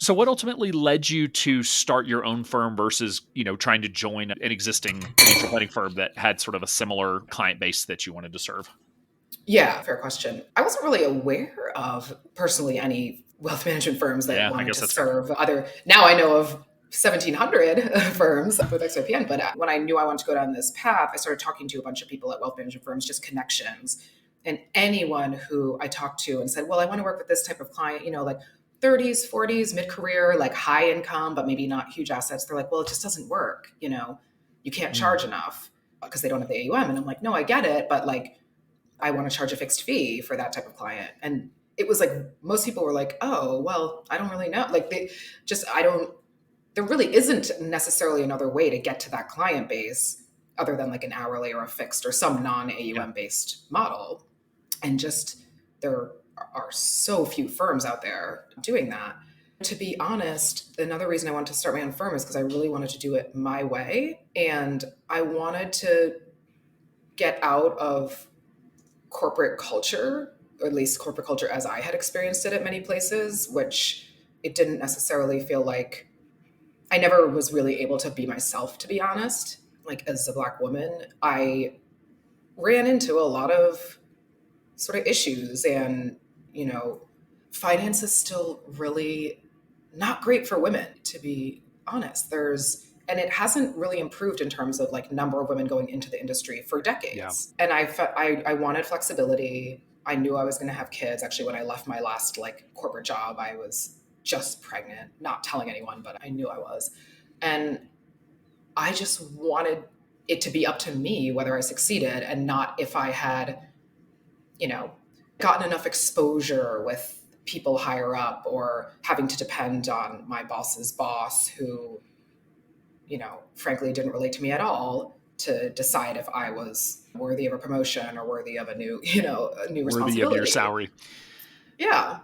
So what ultimately led you to start your own firm versus, trying to join an existing financial planning firm that had sort of a similar client base that you wanted to serve? Yeah, fair question. I wasn't really aware of personally any wealth management firms that Yeah, I wanted guess to that's fair. serve other. Now I know of 1,700 firms with XYPN, but when I knew I wanted to go down this path, I started talking to a bunch of people at wealth management firms, just connections. And anyone who I talked to and said, well, I want to work with this type of client, like 30s, 40s, mid career, like high income, but maybe not huge assets. They're like, well, it just doesn't work. You can't Mm. charge enough because they don't have the AUM. And I'm like, no, I get it. But like, I want to charge a fixed fee for that type of client. And it was like, most people were like, oh, well, I don't really know. Like there really isn't necessarily another way to get to that client base other than like an hourly or a fixed or some non Yeah. AUM based model. And just there are so few firms out there doing that. To be honest, another reason I wanted to start my own firm is because I really wanted to do it my way. And I wanted to get out of corporate culture, or at least corporate culture as I had experienced it at many places, which it didn't necessarily feel like I never was really able to be myself, to be honest. Like as a Black woman, I ran into a lot of sort of issues and, you know, finance is still really not great for women, to be honest. And it hasn't really improved in terms of like number of women going into the industry for Yeah. decades. And I wanted flexibility. I knew I was going to have kids. Actually, when I left my last like corporate job, I was just pregnant, not telling anyone, but I knew I was. And I just wanted it to be up to me whether I succeeded and not if I had, you know, gotten enough exposure with people higher up or having to depend on my boss's boss who, frankly didn't relate to me at all to decide if I was worthy of a promotion or worthy of a new Worthy of your responsibility. salary. Yeah.